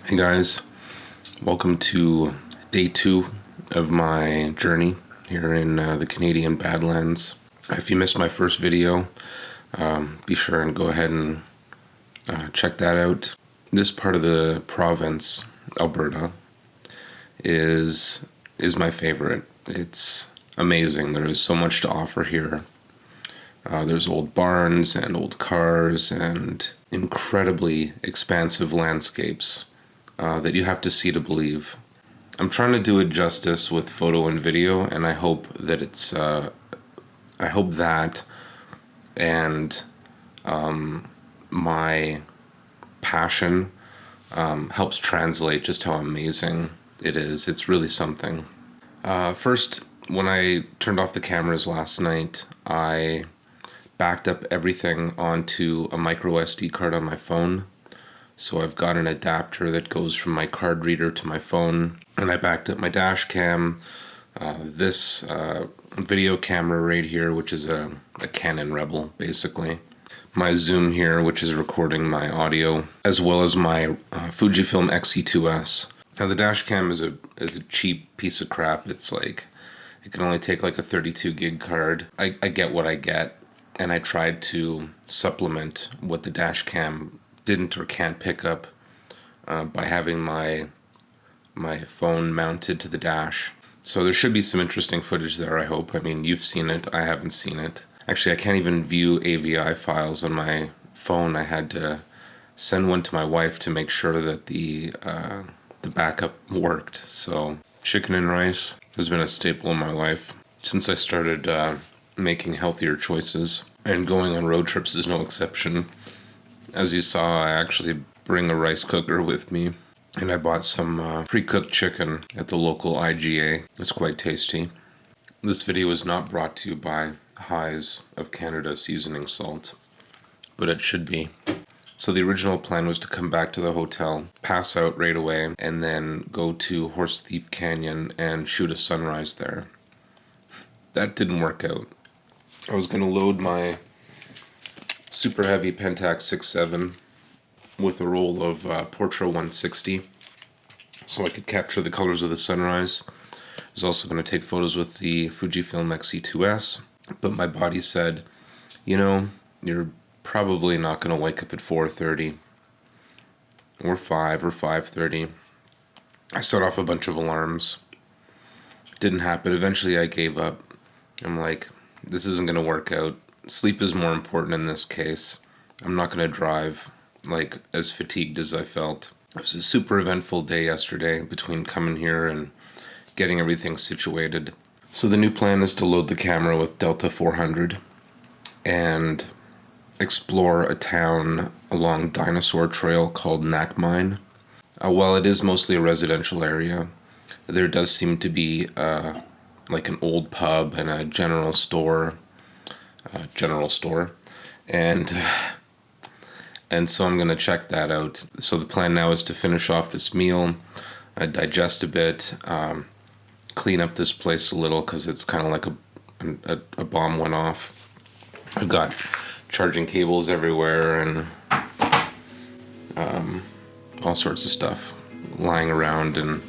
Hey guys, welcome to day 2 of my journey here in the Canadian Badlands. If you missed my first video, be sure and go ahead and check that out. This part of the province, Alberta, is my favorite. It's amazing. There is so much to offer here. There's old barns and old cars and incredibly expansive landscapes that you have to see to believe. I'm trying to do it justice with photo and video, and I hope that it's I hope that and my passion helps translate just how amazing it is. It's really something. First, when I turned off the cameras last night, I backed up everything onto a micro SD card on my phone. So I've got an adapter that goes from my card reader to my phone, and I backed up my dash cam, this video camera right here, which is a Canon Rebel basically, my zoom here, which is recording my audio, as well as my Fujifilm x-e2s. Now the dash cam is a cheap piece of crap. It's like, it can only take like a 32 gig card. I get what I get, and I tried to supplement what the dash cam didn't or can't pick up by having my phone mounted to the dash. So there should be some interesting footage there, I hope. I mean, you've seen it, I haven't seen it. Actually, I can't even view AVI files on my phone. I had to send one to my wife to make sure that the backup worked. So chicken and rice has been a staple in my life since I started making healthier choices, and going on road trips is no exception. As you saw, I actually bring a rice cooker with me, and I bought some pre-cooked chicken at the local IGA. It's quite tasty. This video is not brought to you by Highs of Canada seasoning salt, but it should be. So the original plan was to come back to the hotel, pass out right away, and then go to Horse Thief Canyon and shoot a sunrise there. That didn't work out. I was going to load my super heavy Pentax 6.7 with a roll of Portra 160 so I could capture the colors of the sunrise. I was also going to take photos with the Fujifilm x-e2s, but my body said, you know, you're probably not going to wake up at 4:30 or 5 or 5:30. I set off a bunch of alarms. Didn't happen. Eventually I gave up. I'm like, this isn't going to work out. Sleep is more important in this case. I'm not going to drive like as fatigued as I felt. It was a super eventful day yesterday between coming here and getting everything situated. So the new plan is to load the camera with Delta 400 and explore a town along Dinosaur Trail called Nakmine. While it is mostly a residential area, there does seem to be like an old pub and a general store, and so I'm gonna check that out. So the plan now is to finish off this meal, digest a bit, clean up this place a little because it's kind of like a bomb went off. I've got charging cables everywhere and all sorts of stuff lying around, and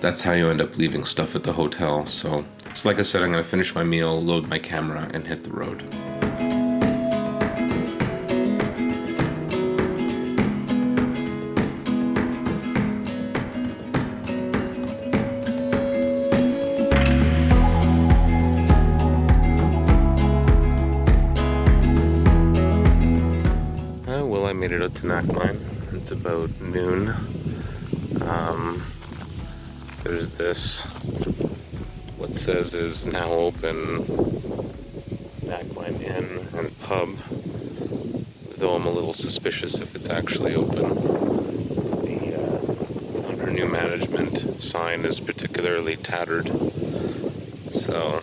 that's how you end up leaving stuff at the hotel. So like I said, I'm going to finish my meal, load my camera, and hit the road. Well, I made it up to Nakmine. It's about noon. There's this, what says is now open, Nakmine Inn and Pub. though I'm a little suspicious if it's actually open. The under new management sign is particularly tattered, so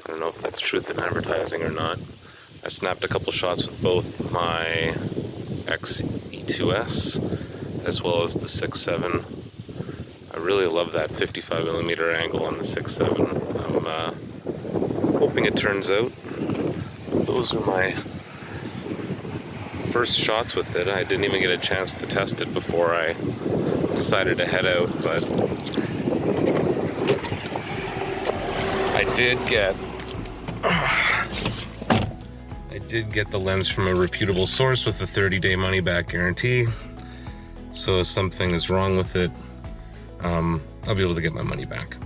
I don't know if that's truth in advertising or not. I snapped a couple shots with both my x-e2s as well as the 6.7. I really love that 55mm angle on the 6.7. I'm hoping it turns out. Those are my first shots with it. I didn't even get a chance to test it before I decided to head out, but I did get the lens from a reputable source with a 30-day money-back guarantee. So if something is wrong with it, I'll be able to get my money back.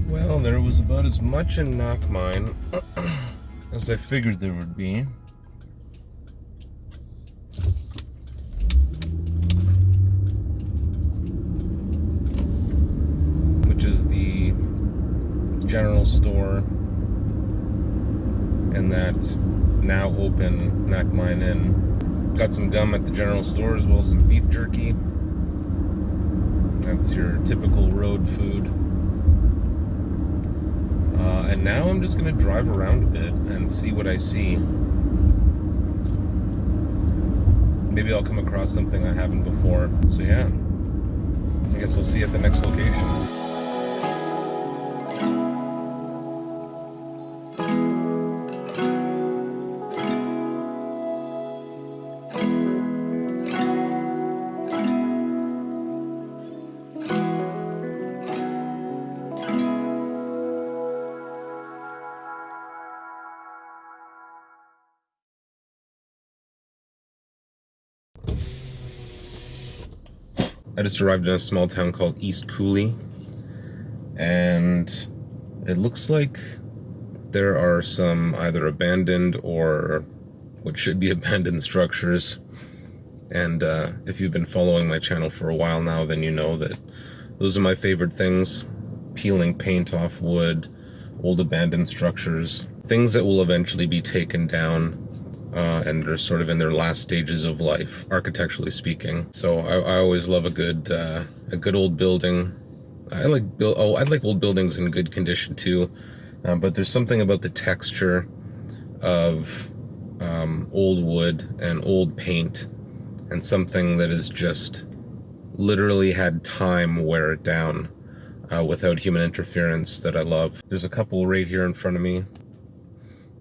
Well, there was about as much in Knockmine as I figured there would be. Which is the general store and that now open Knockmine Inn. Got some gum at the general store as well as some beef jerky. That's your typical road food. And now I'm just going to drive around a bit and see what I see. Maybe I'll come across something I haven't before. So yeah, I guess we'll see you at the next location. I just arrived in a small town called East Cooley, and it looks like there are some either abandoned or what should be abandoned structures. And if you've been following my channel for a while now, then you know that those are my favorite things: peeling paint off wood, old abandoned structures, things that will eventually be taken down. And they're sort of in their last stages of life, architecturally speaking. So I always love a good old building. I like old buildings in good condition too, but there's something about the texture of old wood and old paint, and something that has just literally had time wear it down without human interference that I love. There's a couple right here in front of me.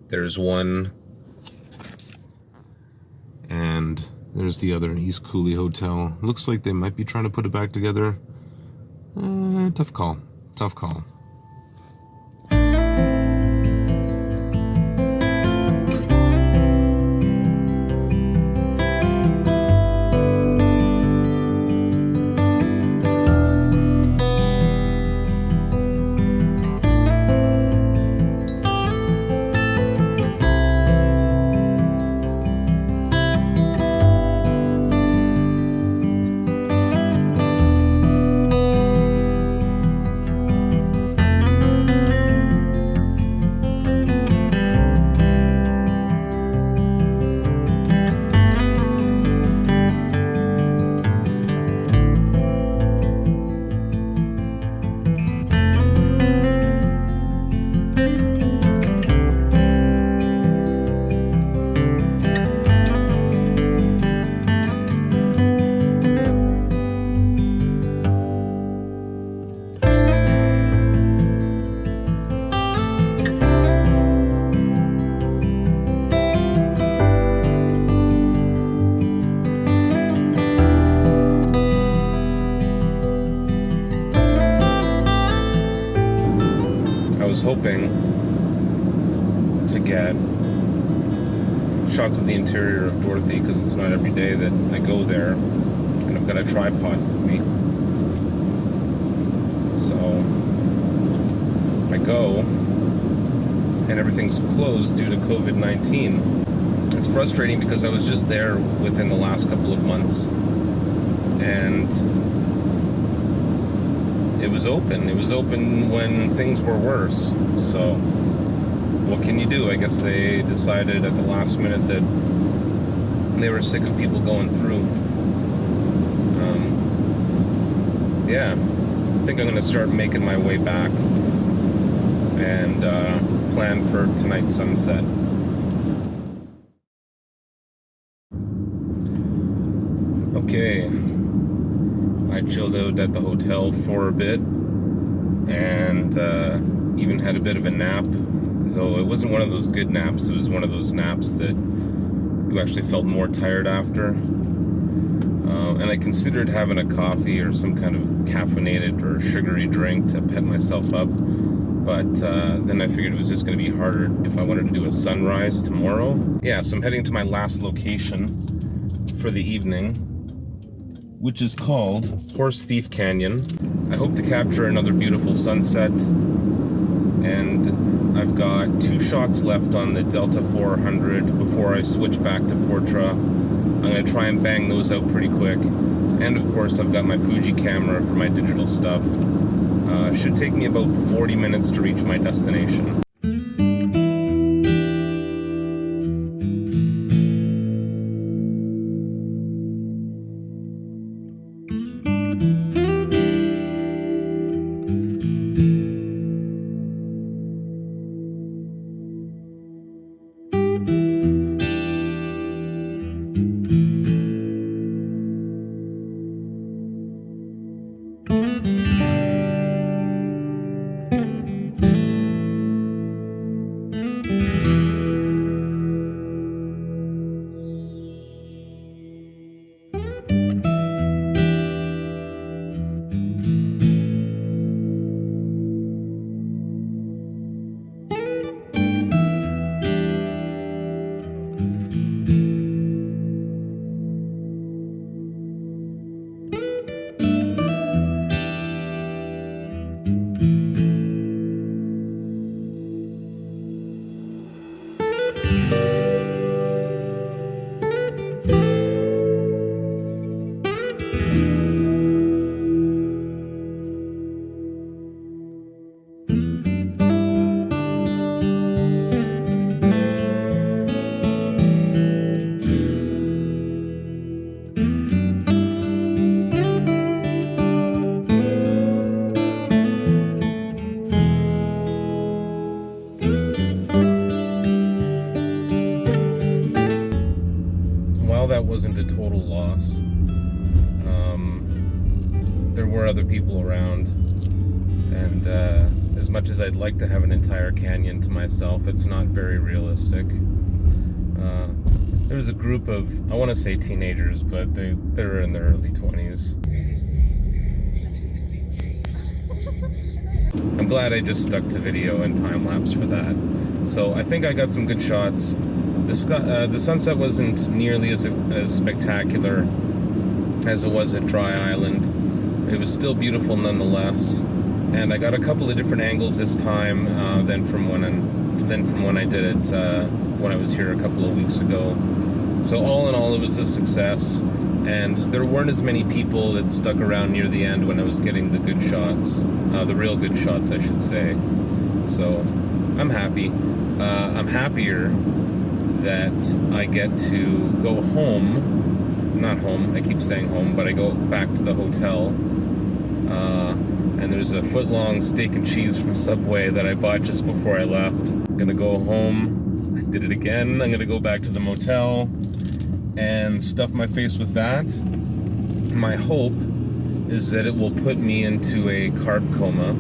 There's one. And there's the other, East Cooley Hotel. Looks like they might be trying to put it back together. Tough call. Tough call. Hoping to get shots of the interior of Dorothy, because it's not every day that I go there, and I've got a tripod with me. So I go, and everything's closed due to COVID-19. It's frustrating because I was just there within the last couple of months, and it was open. It was open when things were worse. So what can you do? I guess they decided at the last minute that they were sick of people going through. Yeah, I think I'm going to start making my way back and plan for tonight's sunset. Okay, I chilled out at the hotel for a bit and even had a bit of a nap, though it wasn't one of those good naps. It was one of those naps that you actually felt more tired after. And I considered having a coffee or some kind of caffeinated or sugary drink to pep myself up, but then I figured it was just going to be harder if I wanted to do a sunrise tomorrow. Yeah, so I'm heading to my last location for the evening, which is called Horse Thief Canyon. I hope to capture another beautiful sunset, and I've got 2 shots left on the Delta 400 before I switch back to Portra. I'm going to try and bang those out pretty quick. And of course, I've got my Fuji camera for my digital stuff. Should take me about 40 minutes to reach my destination. That wasn't a total loss. There were other people around, and as much as I'd like to have an entire canyon to myself, it's not very realistic. There was a group of, I want to say teenagers, but they're in their early 20s. I'm glad I just stuck to video and time-lapse for that. So I think I got some good shots. The sunset wasn't nearly as spectacular as it was at Dry Island. It was still beautiful nonetheless, and I got a couple of different angles this time than from when I did it when I was here a couple of weeks ago. So all in all, it was a success, and there weren't as many people that stuck around near the end when I was getting the good shots, the real good shots, I should say. So I'm happy. I'm happier that I get to go home, not home, I keep saying home, but I go back to the hotel, and there's a foot-long steak and cheese from Subway that I bought just before I left. I'm gonna go home, I did it again, I'm gonna go back to the motel and stuff my face with that. My hope is that it will put me into a carb coma,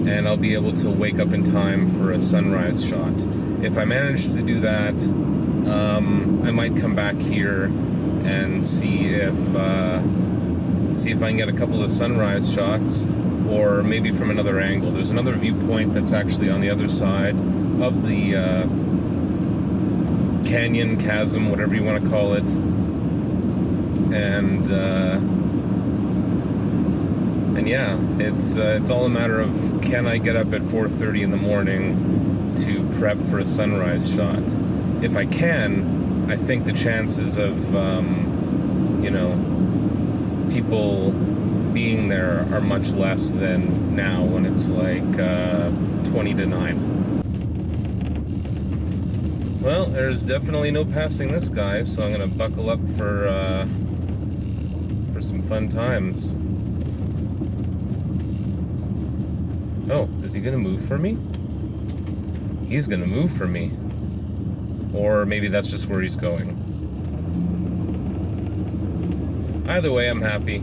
and I'll be able to wake up in time for a sunrise shot. If I manage to do that, I might come back here and see if I can get a couple of sunrise shots, or maybe from another angle. There's another viewpoint that's actually on the other side of the canyon, chasm, whatever you want to call it, and And yeah, it's all a matter of, can I get up at 4:30 in the morning to prep for a sunrise shot? If I can, I think the chances of, people being there are much less than now when it's like 20 to 9. Well, there's definitely no passing this guy, so I'm gonna buckle up for some fun times. Oh, is he gonna move for me? He's gonna move for me. Or maybe that's just where he's going. Either way, I'm happy.